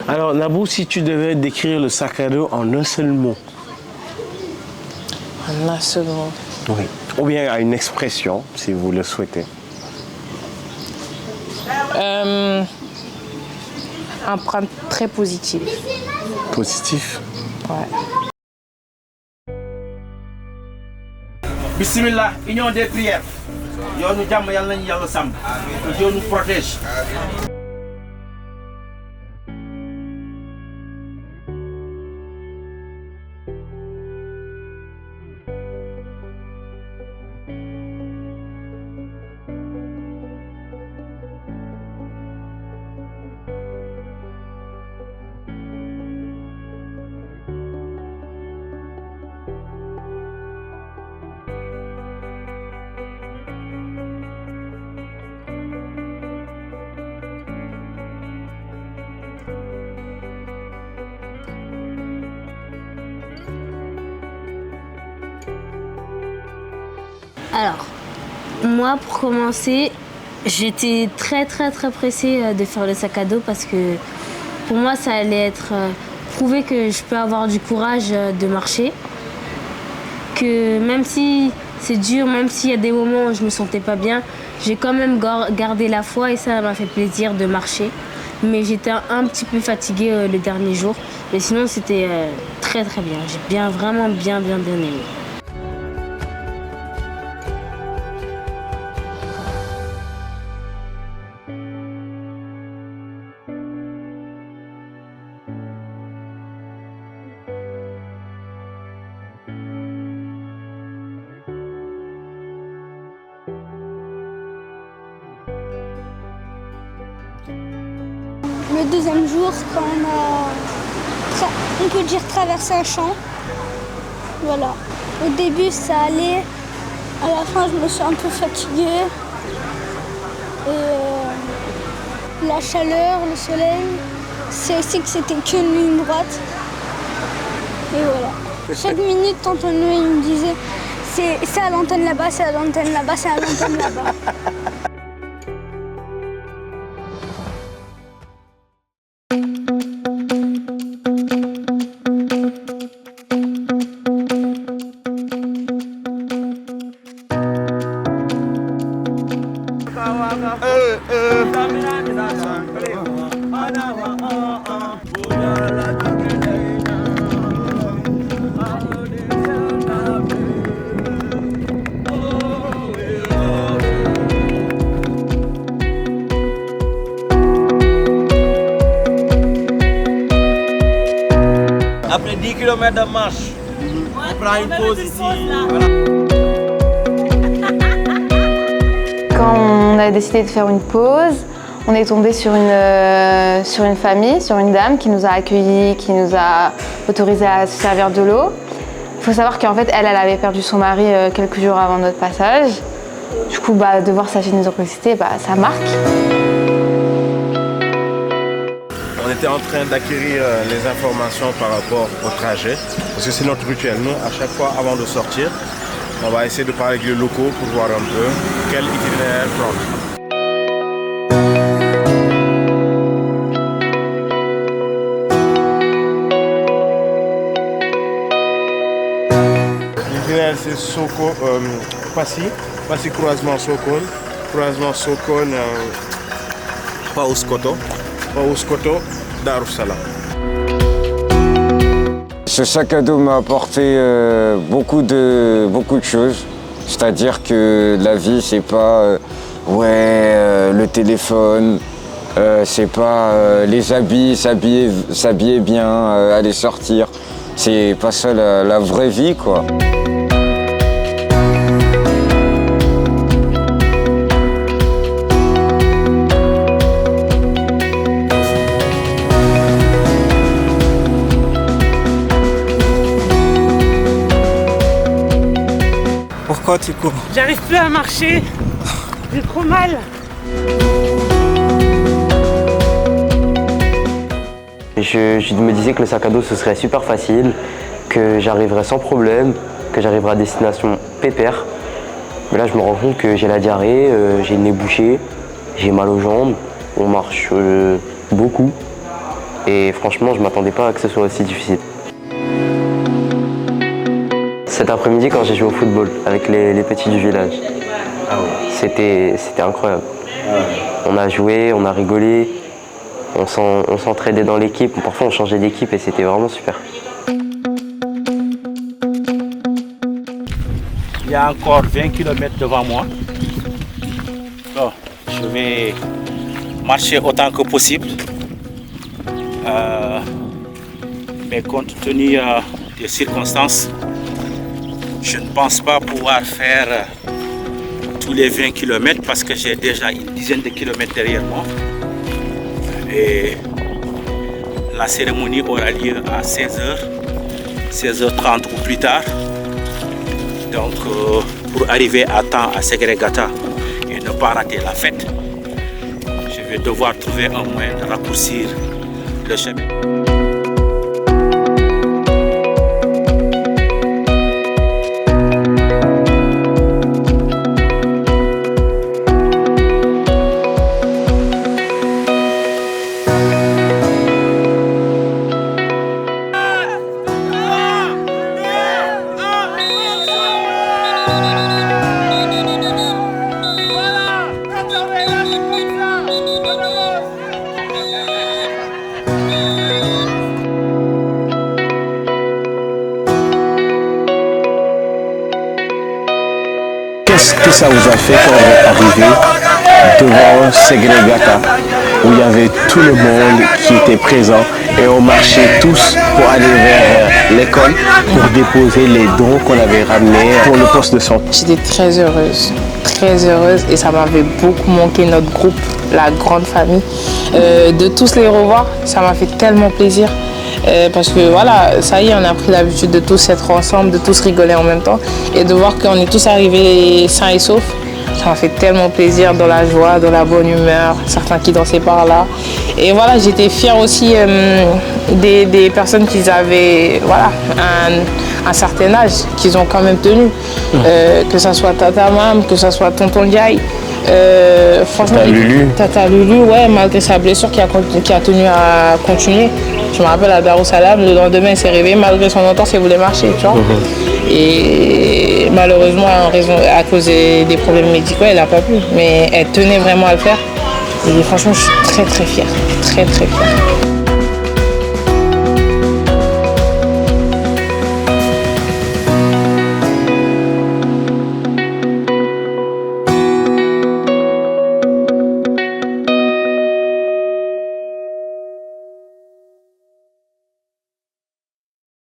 Alors Nabou, si tu devais décrire le sac à dos en un seul mot. En un seul mot. Oui. Ou bien à une expression, si vous le souhaitez. Empreinte très positive. Positif. Ouais. Bismillah, union des prières. Yoonu jàmm yàlla nañu yàlla sàmm. Dieu nous protège. Alors, moi pour commencer, j'étais très pressée de faire le sac à dos parce que pour moi ça allait être prouver que je peux avoir du courage de marcher. Que même si c'est dur, même s'il y a des moments où je me sentais pas bien, j'ai quand même gardé la foi et ça m'a fait plaisir de marcher. Mais j'étais un petit peu fatiguée le dernier jour. Mais sinon c'était très bien. J'ai vraiment bien aimé. Le deuxième jour, quand on peut dire traverser un champ. Voilà. Au début, ça allait. À la fin, je me suis un peu fatiguée. Et la chaleur, le soleil, c'est aussi que c'était qu'une ligne droite. Et voilà. Chaque minute, tonton Noé, il me disait c'est à l'antenne là-bas, c'est à l'antenne là-bas, c'est à l'antenne là-bas. Après 10 km de marche, on prend une pause ici. Voilà. Quand on a décidé de faire une pause, on est tombé sur une famille, sur une dame qui nous a accueillis, qui nous a autorisé à se servir de l'eau. Il faut savoir qu'en fait, elle avait perdu son mari quelques jours avant notre passage. Du coup, de voir sa générosité, ça marque. On était en train d'acquérir les informations par rapport au trajet, parce que c'est notre rituel. Nous, à chaque fois, avant de sortir, on va essayer de parler avec les locaux pour voir un peu quel itinéraire prendre. L'itinéraire, c'est Soko, Passy croisement Sokone, Paoskoto, Darussalam. Ce sac à dos m'a apporté beaucoup de choses. C'est-à-dire que la vie, c'est pas le téléphone, c'est pas les habits, s'habiller bien, aller sortir. C'est pas ça la vraie vie, quoi. Pourquoi tu cours? J'arrive plus à marcher. J'ai trop mal. Je me disais que le sac à dos ce serait super facile, que j'arriverais sans problème, que j'arriverais à destination pépère. Mais là je me rends compte que j'ai la diarrhée, j'ai le nez bouché, j'ai mal aux jambes, on marche beaucoup. Et franchement, je ne m'attendais pas à que ce soit aussi difficile. Cet après-midi, quand j'ai joué au football avec les petits du village, c'était incroyable. On a joué, on a rigolé, on s'entraidait dans l'équipe. Parfois, on changeait d'équipe et c'était vraiment super. Il y a encore 20 km devant moi. Bon, je vais marcher autant que possible. Mais compte tenu des circonstances, je ne pense pas pouvoir faire tous les 20 km parce que j'ai déjà une dizaine de kilomètres derrière moi. Et la cérémonie aura lieu à 16h, 16h30 ou plus tard. Donc, pour arriver à temps à Segregata et ne pas rater la fête, je vais devoir trouver un moyen de raccourcir le chemin. Qu'est-ce que ça vous a fait quand vous êtes arrivé devant Segregata, où il y avait tout le monde qui était présent et on marchait tous pour aller vers l'école pour déposer les dons qu'on avait ramenés pour le poste de santé? J'étais très heureuse et ça m'avait beaucoup manqué notre groupe, la grande famille. De tous les revoir, ça m'a fait tellement plaisir. Parce que voilà, ça y est, on a pris l'habitude de tous être ensemble, de tous rigoler en même temps. Et de voir qu'on est tous arrivés sains et saufs, ça m'a fait tellement plaisir, dans la joie, dans la bonne humeur, certains qui dansaient par là. Et voilà, j'étais fière aussi des personnes qui avaient voilà, un certain âge, qu'ils ont quand même tenu. Que ce soit Tata Mam, que ce soit Tonton Ndiaye. Franchement, Tata Lulu, ouais, malgré sa blessure qui a tenu à continuer. Je me rappelle à Darussalam, le lendemain, elle s'est réveillée, malgré son entorse, elle voulait marcher, tu vois. Et malheureusement, à cause des problèmes médicaux, elle n'a pas pu. Mais elle tenait vraiment à le faire. Et franchement, je suis très très fière, très très fière.